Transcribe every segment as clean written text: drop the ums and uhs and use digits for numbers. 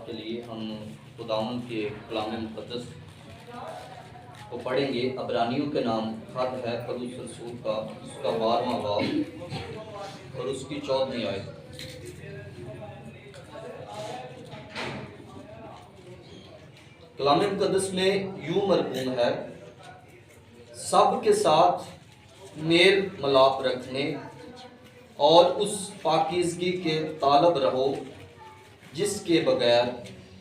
کے لیے ہم خداوند کے کلام مقدس کو پڑھیں گے۔ عبرانیوں کے نام خط ہے پولس رسول کا، اس کا 12واں باب اور اس کی 14ویں آیت۔ کلام مقدس میں یوں مرقوم ہے، سب کے ساتھ میل ملاپ رکھنے اور اس پاکیزگی کے طالب رہو جس کے بغیر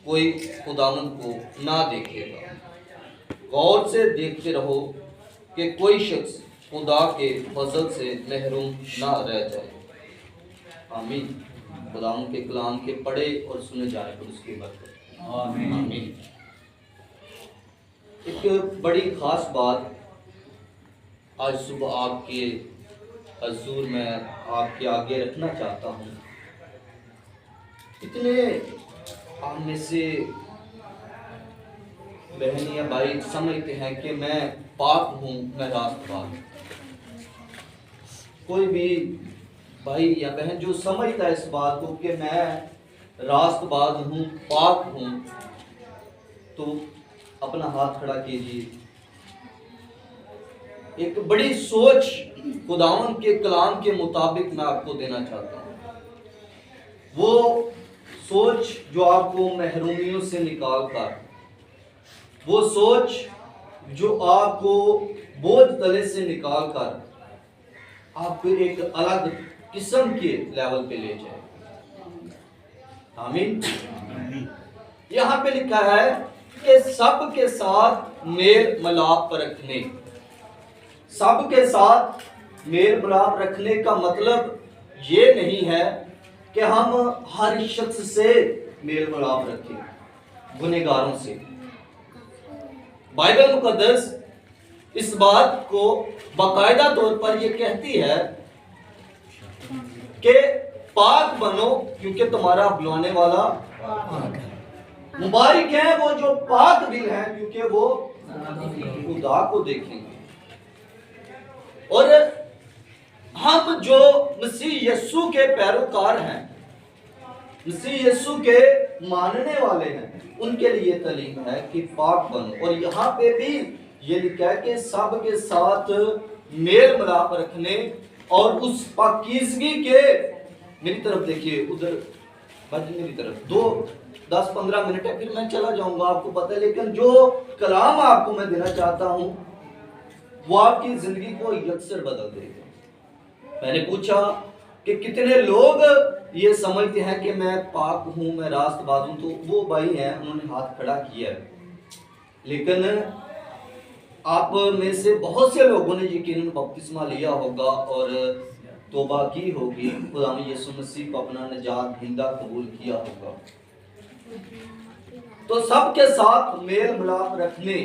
کوئی خداوند کو نہ دیکھے گا۔ غور سے دیکھتے رہو کہ کوئی شخص خدا کے فضل سے محروم نہ رہ جائے۔ آمین۔ خداوند کے کلام کے پڑھے اور سنے جانے پر اس کی برکت۔ آمین۔ آمین۔ ایک بڑی خاص بات آج صبح آپ کے حضور میں آپ کے آگے رکھنا چاہتا ہوں۔ اتنے آپ میں سے بہن یا بھائی سمجھتے ہیں کہ میں پاک ہوں، میں راست باز ہوں۔ کوئی بھی بھائی یا بہن جو سمجھتا ہے اس بات کو کہ میں راست باز ہوں، پاک ہوں، تو اپنا ہاتھ کھڑا کیجیے۔ ایک بڑی سوچ خداوند کے کلام کے مطابق میں آپ کو دینا چاہتا ہوں۔ وہ سوچ جو آپ کو محرومیوں سے نکال کر، وہ سوچ جو آپ کو بوجھ تلے سے نکال کر آپ کو ایک الگ قسم کے لیول پہ لے جائے۔ آمین۔ یہاں پہ لکھا ہے کہ سب کے ساتھ میل ملاپ رکھنے۔ سب کے ساتھ میل ملاپ رکھنے کا مطلب یہ نہیں ہے کہ ہم ہر شخص سے میل ملاپ رکھیں، گنہگاروں سے۔ بائبل مقدس اس بات کو باقاعدہ طور پر یہ کہتی ہے کہ پاک بنو کیونکہ تمہارا بلانے والا پاک ہے۔ مبارک ہیں وہ جو پاک دل ہیں کیونکہ وہ خدا کو دیکھیں گے۔ اور ہم جو مسیح یسوع کے پیروکار ہیں، مسیح یسوع کے ماننے والے ہیں، ان کے لیے تعلیم ہے کہ پاک بنو۔ اور یہاں پہ بھی یہ لکھا ہے کہ سب کے ساتھ میل ملاپ رکھنے اور اس پاکیزگی کے، میری طرف دیکھیے، ادھر میری طرف 10-15 منٹ ہے، پھر میں چلا جاؤں گا، آپ کو پتہ ہے۔ لیکن جو کلام آپ کو میں دینا چاہتا ہوں وہ آپ کی زندگی کو یکسر بدل دے گا۔ میں نے پوچھا کہ کتنے لوگ یہ سمجھتے ہیں کہ میں پاک ہوں، میں راست باز ہوں، تو وہ بھائی ہیں، انہوں نے ہاتھ کھڑا کیا ہے۔ لیکن آپ میں سے بہت سے لوگوں نے یقیناً بپتسمہ لیا ہوگا اور توبہ کی ہوگی، خدا یسوع مسیح کو اپنا نجات دہندہ قبول کیا ہوگا۔ تو سب کے ساتھ میل ملاپ رکھنے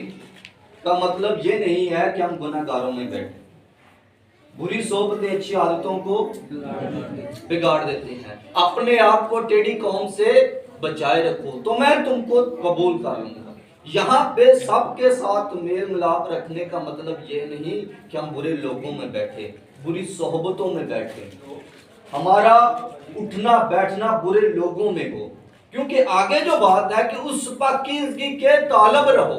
کا مطلب یہ نہیں ہے کہ ہم گناہ گاروں میں بیٹھیں، بری صحبتیں اچھی عادتوں کو بگاڑ دیتے ہیں۔ اپنے آپ کو ٹیڑھی قوم سے بچائے رکھو تو میں تم کو قبول کر لوں گا۔ یہاں پہ سب کے ساتھ میل ملاپ رکھنے کا مطلب یہ نہیں کہ ہم برے لوگوں میں بیٹھے، بری صحبتوں میں بیٹھے، ہمارا اٹھنا بیٹھنا برے لوگوں میں ہو، کیونکہ آگے جو بات ہے کہ اس پاکیزگی کے طالب رہو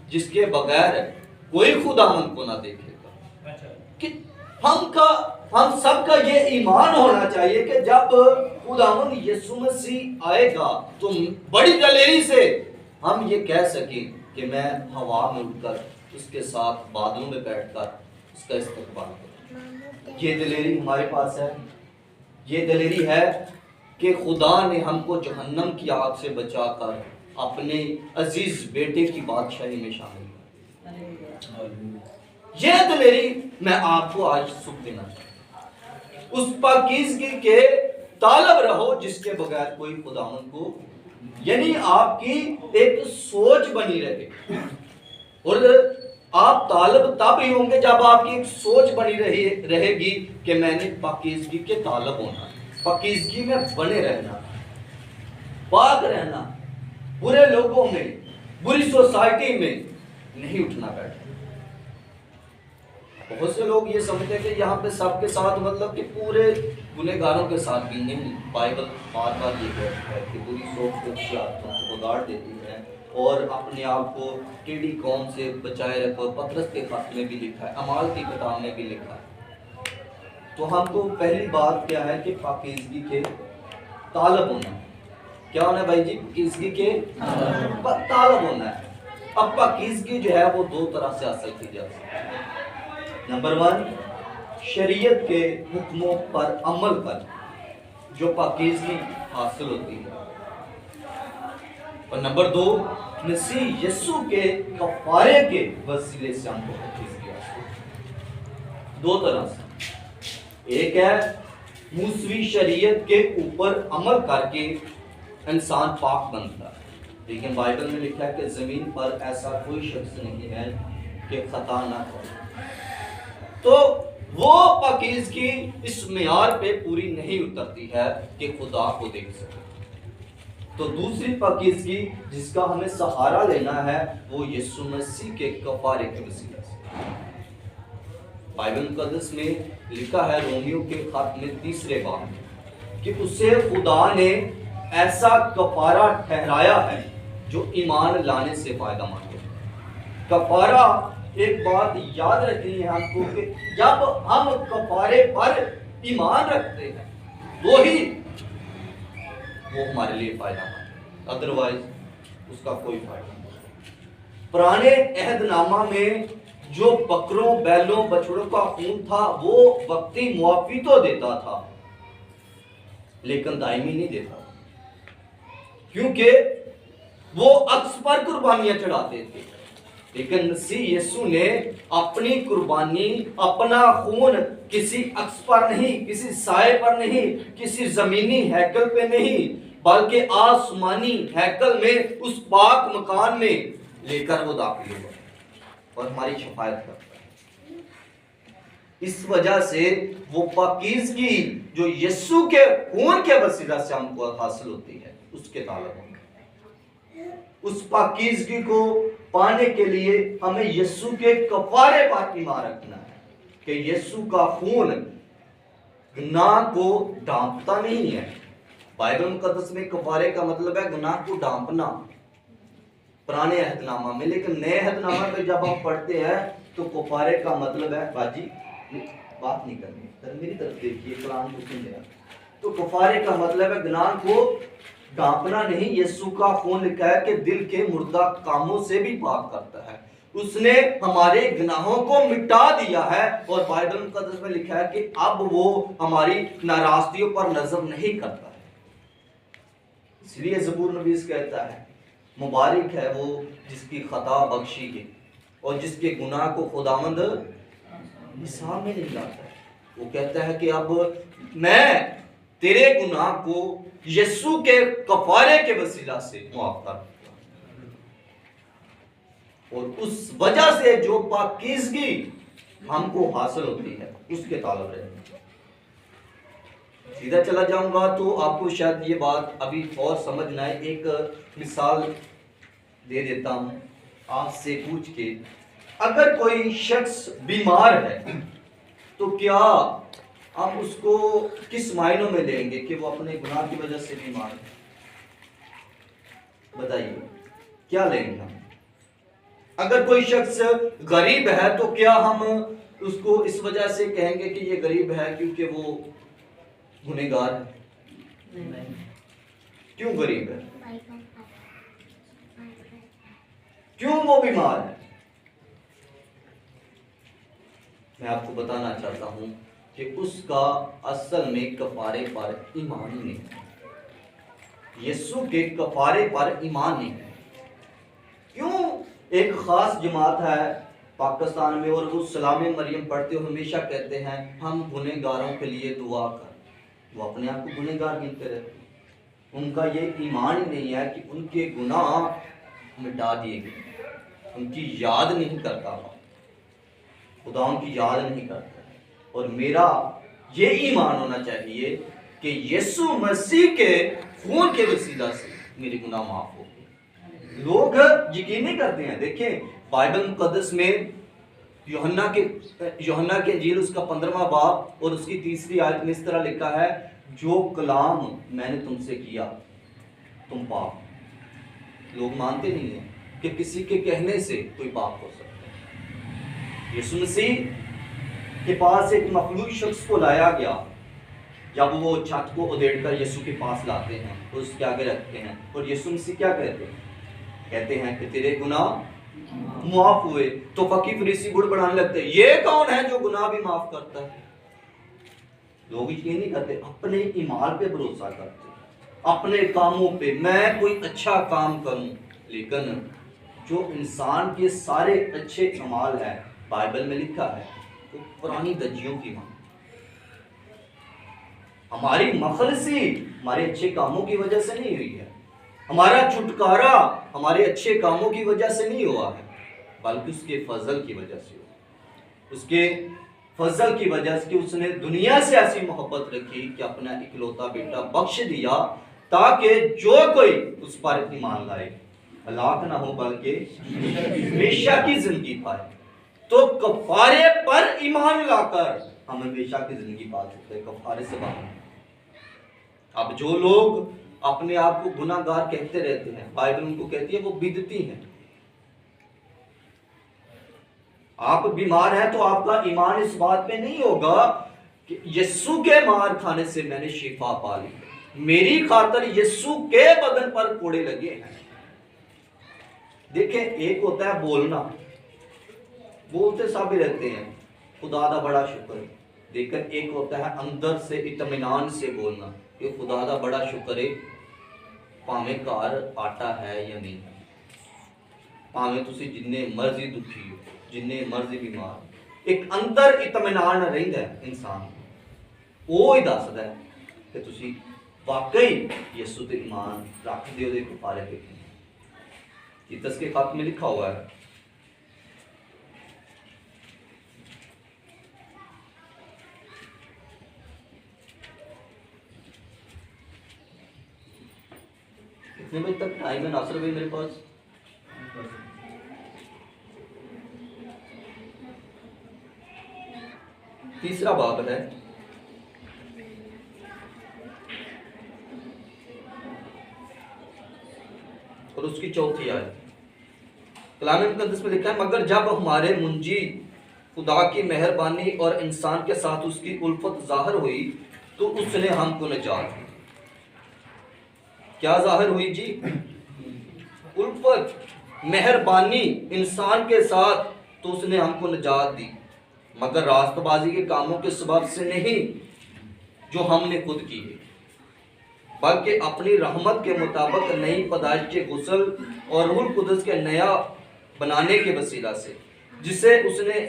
جس کے بغیر کوئی خداوند کو نہ دیکھے گا۔ کہ ہم سب کا یہ ایمان ہونا چاہیے کہ جب خداوند یسوع مسیح آئے گا تو بڑی دلیری سے ہم یہ کہہ سکیں کہ میں ہوا میں اٹھ کر اس کے ساتھ بادلوں میں بیٹھ کر اس کا استقبال کروں۔ یہ دلیری ہمارے پاس ہے۔ یہ دلیری ہے کہ خدا نے ہم کو جہنم کی آگ سے بچا کر اپنے عزیز بیٹے کی بادشاہی میں شامل کیا۔ یہ دلیری میں آپ کو آج صبح دینا چاہتا ہوں۔ اس پاکیزگی کے طالب رہو جس کے بغیر کوئی خداوند کو، یعنی آپ کی ایک سوچ بنی رہے، اور آپ طالب تب ہی ہوں گے جب آپ کی ایک سوچ بنی رہے گی کہ میں نے پاکیزگی کے طالب ہونا، پاکیزگی میں بنے رہنا، پاک رہنا، برے لوگوں میں، بری سوسائٹی میں نہیں اٹھنا بیٹھنا۔ بہت سے لوگ یہ سمجھتے ہیں کہ یہاں پہ سب کے ساتھ مطلب کہ پورے گنہگاروں کے ساتھ بھی نہیں. بائبل بار بار یہ کہتا ہے کہ بری سوچ اچھی عادتوں کو بگاڑ دیتی ہے اور اپنے آپ کو ٹیڑھی قوم سے بچائے رکھو. پطرس کے خط میں بھی لکھا ہے, اعمال کی کتاب میں بھی لکھا ہے. تو ہم کو پہلی بات کیا ہے کہ پاکیزگی کے طالب ہونا. کیا ہونا ہے بھائی جی؟ پاکیزگی کے طالب ہونا ہے. اب پاکیزگی جو ہے وہ دو طرح سے حاصل کی جا سکتی ہے. نمبر 1, شریعت کے حکموں پر عمل کر جو پاکیزگی حاصل ہوتی ہے. اور نمبر 2, مسیح یسوع کے کفارے کے وسیلے سے ہم کو پاکیزگی حاصل ہوتی ہے. دو طرح سے. ایک ہے موسوی شریعت کے اوپر عمل کر کے انسان پاک بنتا ہے. لیکن بائبل میں لکھا ہے کہ زمین پر ایسا کوئی شخص نہیں ہے کہ خطا نہ کرے. تو وہ پاکیزگی اس معیار پہ پوری نہیں اترتی ہے کہ خدا کو دیکھ سکے. تو دوسری پاکیزگی جس کا ہمیں سہارا لینا ہے وہ یسوع مسیح کے کفارے کے وسیلے سے. بائبل مقدس میں لکھا ہے رومیو کے خط میں 3 باب میں کہ اسے خدا نے ایسا کفارہ ٹھہرایا ہے جو ایمان لانے سے فائدہ مند ہے. کفارہ ایک بات یاد رکھنی ہے ہم کو کہ جب ہم کفارے پر ایمان رکھتے ہیں وہی وہ ہمارے لیے فائدہ مند ہے, ادروائز اس کا کوئی فائدہ نہیں. پرانے عہد نامہ میں جو بکروں بیلوں بچڑوں کا خون تھا وہ وقتی معافی تو دیتا تھا لیکن دائمی نہیں دیتا, کیونکہ وہ عکس پر قربانیاں چڑھاتے تھے. لیکن مسیح یسوع نے اپنی قربانی, اپنا خون کسی عکس پر نہیں, کسی سائے پر نہیں, کسی زمینی ہیکل پہ نہیں, بلکہ آسمانی ہیکل میں اس پاک مکان میں لے کر وہ داخل ہوا اور ہماری شفاعت کرتا ہے. اس وجہ سے وہ پاکیزگی جو یسوع کے خون کے وسیلہ سے ہم کو حاصل ہوتی ہے اس کے طالب ہونا. اس پاکیزگی کو پانے کے لیے ہمیں یسوع کے کفارے پر ایمان رکھنا ہے کہ یسوع کا خون گناہ کو ڈھانپتا نہیں ہے. بائبل مقدس میں کفارے کا مطلب ہے گناہ کو ڈھانپنا پرانے عہد نامہ میں. لیکن نئے عہد نامہ میں جب ہم پڑھتے ہیں تو کفارے کا مطلب ہے, باجی بات نہیں کرنی, میری طرف دیکھیے, کلام کو سن لیا. تو کفارے کا مطلب ہے گناہ کو ڈھانپنا نہیں. یسوع کا خون لکھا ہے کہ دل کے مردہ کاموں سے بھی پاک کرتا ہے. اس نے ہمارے گناہوں کو مٹا دیا ہے اور بائبل مقدس میں لکھا ہے کہ اب وہ ہماری ناراضگیوں پر نظر نہیں کرتا ہے. اس لیے زبور نویس کہتا ہے مبارک ہے وہ جس کی خطا بخشی گئی اور جس کے گناہ کو خداوند حساب میں نہیں لاتا ہے. وہ کہتا ہے کہ اب میں تیرے گناہ کو یسوع کے کفارے کے وسیلہ سے معاف کر دیا. اور اس وجہ سے جو پاکیزگی ہم کو حاصل ہوتی ہے اس کے طالب رہنا. سیدھا چلا جاؤں گا تو آپ کو شاید یہ بات ابھی اور سمجھ نہ آئے. ایک مثال دے دیتا ہوں آپ سے پوچھ کے. اگر کوئی شخص بیمار ہے تو کیا ہم اس کو کس معنوں میں لیں گے کہ وہ اپنے گناہ کی وجہ سے بیمار ہے؟ بتائیے کیا لیں گے ہم؟ اگر کوئی شخص غریب ہے تو کیا ہم اس کو اس وجہ سے کہیں گے کہ یہ غریب ہے کیونکہ وہ گنہگار ہے؟ کیوں غریب ہے؟ کیوں وہ بیمار ہے؟ میں آپ کو بتانا چاہتا ہوں کہ اس کا اصل میں کفارے پر ایمان ہی نہیں ہے. یسوع کے کفارے پر ایمان نہیں ہے. کیوں ایک خاص جماعت ہے پاکستان میں اور وہ سلام مریم پڑھتے ہوئے ہمیشہ کہتے ہیں ہم گنہگاروں کے لیے دعا کر. وہ اپنے آپ کو گنہگار گنتے رہتے ہیں. ان کا یہ ایمان ہی نہیں ہے کہ ان کے گناہ مٹا دیے گئے, ان کی یاد نہیں کرتا, خدا ان کی یاد نہیں کرتا. اور میرا یہ ایمان ہونا چاہیے کہ یسوع مسیح کے خون کے وسیلہ سے میرے گناہ معاف ہو گئے. لوگ یقین نہیں کرتے ہیں. دیکھیں بائبل مقدس میں یوحنا کے انجیل اس کا 15واں باب اور اس کی 3 آیت میں اس طرح لکھا ہے، جو کلام میں نے تم سے کیا تم پاک۔ لوگ مانتے نہیں ہیں کہ کسی کے کہنے سے کوئی پاک ہو سکتا ہے۔ یسوع مسیح کے پاس ایک مخلوق شخص کو لایا گیا، جب وہ چھت کو ادھیڑ کر یسوع کے پاس لاتے ہیں اور اس کے آگے رکھتے ہیں، اور یسوع مسیح کیا کہتے ہیں کہ تیرے گناہ معاف ہوئے۔ تو فقیہ فریسی بڑبڑانے لگتے ہیں، یہ کون ہے جو گناہ بھی معاف کرتا ہے؟ لوگ یقین نہیں کرتے، اپنے ایمان پہ بھروسہ کرتے، اپنے کاموں پہ، میں کوئی اچھا کام کروں۔ لیکن جو انسان کے سارے اچھے اعمال ہیں، بائبل میں لکھا ہے، وہ پرانی دجیوں کی ماں۔ ہماری مخلصی ہمارے اچھے کاموں کی وجہ سے نہیں ہوئی ہے، ہمارا چھٹکارا ہمارے اچھے کاموں کی وجہ سے نہیں ہوا ہے، بلکہ اس کے فضل کی وجہ سے ہوا۔ اس کے فضل کی وجہ سے کہ اس نے دنیا سے ایسی محبت رکھی کہ اپنا اکلوتا بیٹا بخش دیا، تاکہ جو کوئی اس پر ایمان لائے ہلاک نہ ہو بلکہ ہمیشہ کی زندگی پائے۔ تو کفارے پر ایمان لا کر ہم ہمیشہ کی زندگی پا سکتے ہیں، کفارے سے باہر۔ اب جو لوگ اپنے آپ کو گناہ گار کہتے رہتے ہیں، بائبل ان کو کہتی ہے وہ بدعتی ہیں۔ آپ بیمار ہیں تو آپ کا ایمان اس بات پہ نہیں ہوگا کہ یسوع کے مار کھانے سے میں نے شفا پا لی، میری خاطر یسوع کے بدن پر کوڑے لگے ہیں۔ دیکھیں، ایک ہوتا ہے بولنا، بولتے سب ہی رہتے ہیں خدا دا بڑا شکر، لیکن ایک ہوتا ہے اندر سے اطمینان سے بولنا کہ خدا دا بڑا شکر ہے، پاویں گھر آٹا ہے یا نہیں، پاویں تسی جننے مرضی دکھی ہو، جننے مرضی بیمار، ایک اندر اطمینان رہندا ہے انسان، وہ ہی دسدا ہے کہ تسی واقعی یسوع تے ایمان رکھ دیو دے کفارے پہ۔ تیتس کے خط میں لکھا ہوا ہے، کتنے بجے تک ٹائم ہے ناصر بھائی میرے پاس؟ تیسرا باب ہے، اور اس کی 4 آیت۔ کلام مقدس میں لکھا ہے، مگر جب ہمارے منجی خدا کی مہربانی اور انسان کے ساتھ اس کی الفت ظاہر ہوئی تو اس نے ہم کو نجات دی۔ کیا ظاہر ہوئی جی؟ الفت، مہربانی انسان کے ساتھ، تو اس نے ہم کو نجات دی، مگر راست بازی کے کاموں کے سبب سے نہیں جو ہم نے خود کی ہے، بلکہ اپنی رحمت کے مطابق نئی پیدائش کے غسل اور روح القدس کے نیا بنانے کے وسیلہ سے، جسے اس نے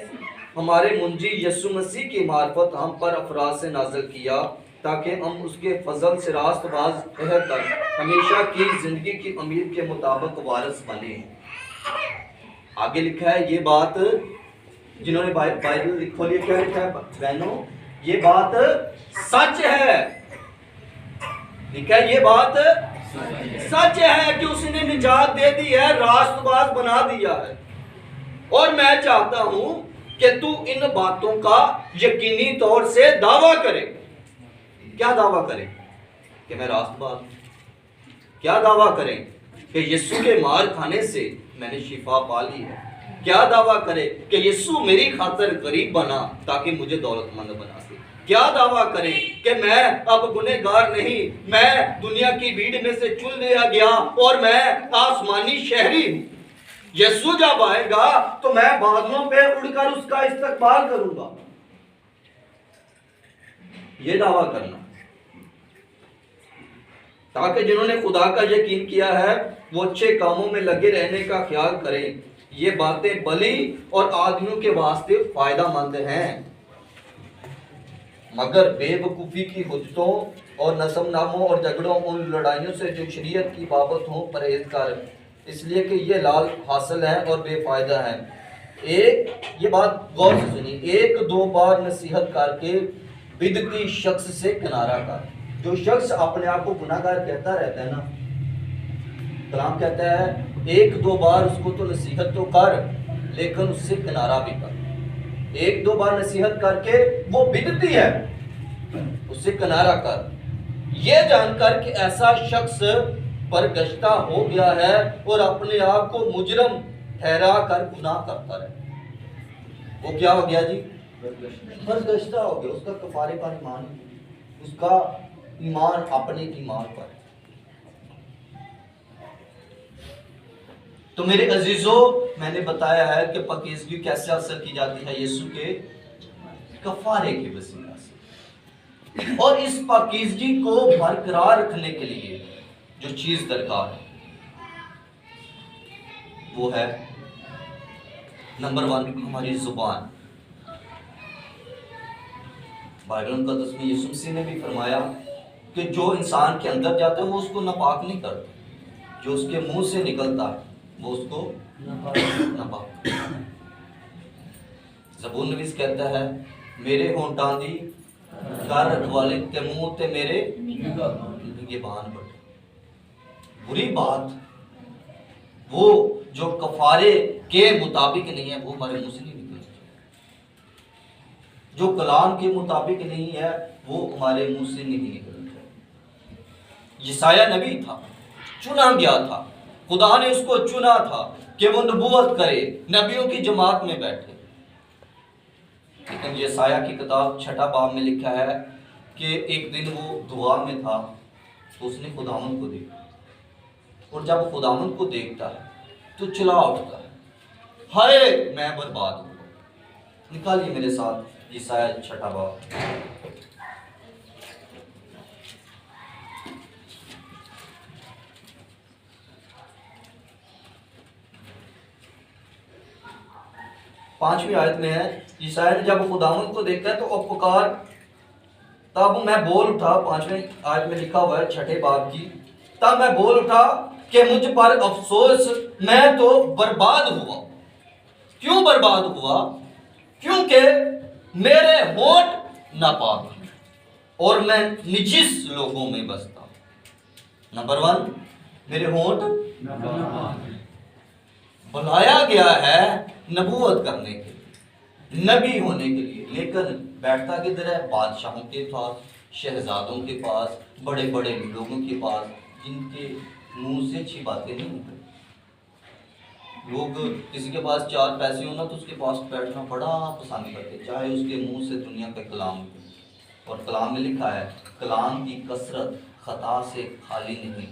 ہمارے منجی یسوع مسیح کی معرفت ہم پر افراد سے نازل کیا، تاکہ ہم اس کے فضل سے راست باز عہد تک ہمیشہ کی زندگی کی امید کے مطابق وارث بنے۔ آگے لکھا ہے یہ بات، جنہوں نے بائبل کھولی کیا لکھا ہے بہنوں؟ یہ بات سچ ہے، لکھا ہے یہ بات سچ ہے کہ اس نے نجات دے دی ہے، راست باز بنا دیا ہے، اور میں چاہتا ہوں کہ تو ان باتوں کا یقینی طور سے دعویٰ کرے۔ کیا دعویٰ کرے؟ کہ میں راست باز ہوں۔ کیا دعویٰ کریں؟ کہ یسوع کے مار کھانے سے میں نے شفا پا لی ہے۔ کیا دعویٰ کرے؟ کہ یسوع میری خاطر غریب بنا تاکہ مجھے دولت مند بنا دے۔ کیا دعویٰ کریں؟ کہ میں اب گنہگار نہیں، میں دنیا کی بھیڑ میں سے چن لیا گیا اور میں آسمانی شہری ہوں۔ یسوع جب آئے گا تو میں بادلوں پہ اڑ کر اس کا استقبال کروں گا۔ یہ دعویٰ کرنا، تاکہ جنہوں نے خدا کا یقین کیا ہے وہ اچھے کاموں میں لگے رہنے کا خیال کریں۔ یہ باتیں بلی اور آدمیوں کے واسطے فائدہ مند ہیں، مگر بے وقوفی کی حجتوں اور نسب ناموں اور جھگڑوں ان لڑائیوں سے جو شریعت کی بابت ہوں پرہیز کر، اس لیے کہ یہ لال حاصل ہیں اور بے فائدہ ہیں۔ یہ بات غور سے سنی، 1-2 بار نصیحت کر کے بدعتی شخص سے کنارہ کر۔ جو شخص اپنے آپ کو گناہ گار کہتا رہتا ہے نا، کلام کہتا ہے 1-2 بار اس کو تو نصیحت تو کر، لیکن اس سے کنارہ بھی کر۔ ایک دو بار نصیحت کر کے وہ بدعتی ہے، اسے کنارہ کر، یہ جان کر کہ ایسا شخص پرگشتہ ہو گیا ہے اور اپنے آپ کو مجرم ٹھہرا کر گناہ کرتا رہے۔ وہ کیا ہو گیا جی؟ پرگشتہ ہو گیا۔ اس کا کفارے پر ایمان، اس کا ایمان اپنے ایمان پر۔ تو میرے عزیزوں، میں نے بتایا ہے کہ پاکیزگی کیسے حاصل کی جاتی ہے؟ یسوع کے کفارے کے وسیلہ سے۔ اور اس پاکیزگی کو برقرار رکھنے کے لیے جو چیز درکار ہے وہ ہے نمبر 1 ہماری زبان۔ بائبل مقدس میں یسوع مسیح نے بھی فرمایا کہ جو انسان کے اندر جاتا ہے وہ اس کو ناپاک نہیں کرتا، جو اس کے منہ سے نکلتا ہے وہ اس کو ناپاک۔ زبور نویس کہتا ہے میرے ہونٹاں دی کر رکھوالے تے منہ تے میرے نگہبان بڑھے۔ بری بات وہ جو کفارے کے مطابق نہیں ہے وہ ہمارے منہ سے نہیں نکلتی، جو کلام کے مطابق نہیں ہے وہ ہمارے منہ سے نہیں نکلتا۔ یسایہ نبی تھا، چنا گیا تھا، خدا نے اس کو چنا تھا کہ وہ نبوت کرے، نبیوں کی جماعت میں بیٹھے۔ لیکن یسایہ کی کتاب 6 باب میں لکھا ہے کہ ایک دن وہ دعا میں تھا تو اس نے خداوند کو دیکھا، اور جب خداوند کو دیکھتا ہے تو چلا اٹھتا ہے، ہائے میں برباد ہوں۔ نکالیے میرے ساتھ یسایہ 6 باب۔ پانچویں آیت میں ہے، یسایہ نے جب خداوند کو دیکھا ہے تو وہ پکار، تب میں بول اٹھا۔ 5ویں آیت میں لکھا ہوا ہے 6 باب کی، تب میں بول اٹھا کہ مجھ پر افسوس، میں تو برباد ہوا۔ کیوں برباد ہوا؟ کیونکہ میرے ہونٹ ناپاک ہیں اور میں نجس لوگوں میں بستا ہوں۔ نمبر 1 میرے ہونٹ ناپاک ہیں۔ بلایا گیا ہے نبوت کرنے کے لیے، نبی ہونے کے لیے، لیکن بیٹھتا کدھر ہے؟ بادشاہوں کے پاس، شہزادوں کے پاس، بڑے بڑے لوگوں کے پاس، جن کے منہ سے اچھی باتیں نہیں ہوتی۔ لوگ کسی کے پاس 4 پیسے ہونا تو اس کے پاس بیٹھنا بڑا پسند کرتے، چاہے اس کے منہ سے دنیا کا کلام ہو۔ اور کلام میں لکھا ہے کلام کی کثرت خطا سے خالی نہیں۔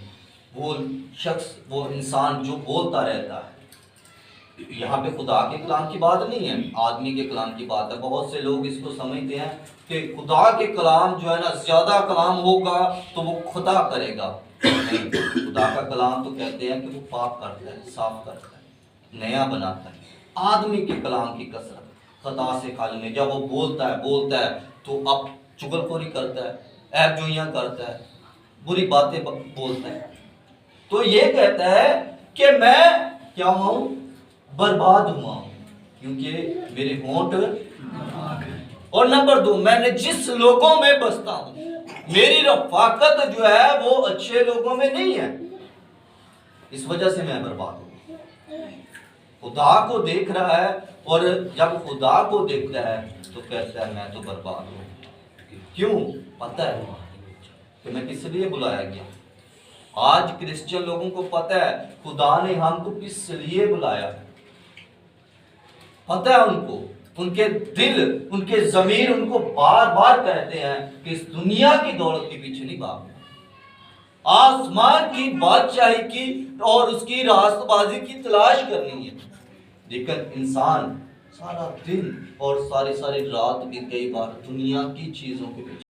وہ شخص، وہ انسان جو بولتا رہتا ہے، یہاں پہ خدا کے کلام کی بات نہیں ہے، آدمی کے کلام کی بات ہے۔ بہت سے لوگ اس کو سمجھتے ہیں کہ خدا کے کلام جو ہے نا، زیادہ کلام ہوگا تو وہ خدا کرے گا۔ نہیں، خدا کا کلام تو کہتے ہیں کہ وہ پاک کرتا ہے، صاف کرتا ہے، نیا بناتا ہے۔ آدمی کے کلام کی کثرت خطا سے خالی نہیں۔ جب وہ بولتا ہے تو اب چغلخوری کرتا ہے، عیب جوئیاں کرتا ہے، بری باتیں بولتا ہے، تو یہ کہتا ہے کہ میں کیا ہوں؟ برباد ہوا ہوں، کیونکہ میرے ہونٹ۔ اور نمبر 2 میں نے جس لوگوں میں بستا ہوں، میری رفاقت جو ہے وہ اچھے لوگوں میں نہیں ہے، اس وجہ سے میں برباد ہوں۔ خدا کو دیکھ رہا ہے، اور جب خدا کو دیکھتا ہے تو کہتا ہے میں تو برباد ہوں۔ کیوں؟ پتہ ہے کہ میں کس لیے بلایا گیا۔ آج کرسچن لوگوں کو پتہ ہے خدا نے ہم کو کس لیے بلایا ہے، پتہ ہے ان کو، ان کے دل، ان کے ضمیر ان کو بار بار کہتے ہیں کہ اس دنیا کی دولت کے پیچھے نہیں بھاگنا، آسمان کی بادشاہی کی اور اس کی راست بازی کی تلاش کرنی ہے۔ لیکن انسان سارا دن اور ساری رات بھی کئی بار دنیا کی چیزوں کے پیچھے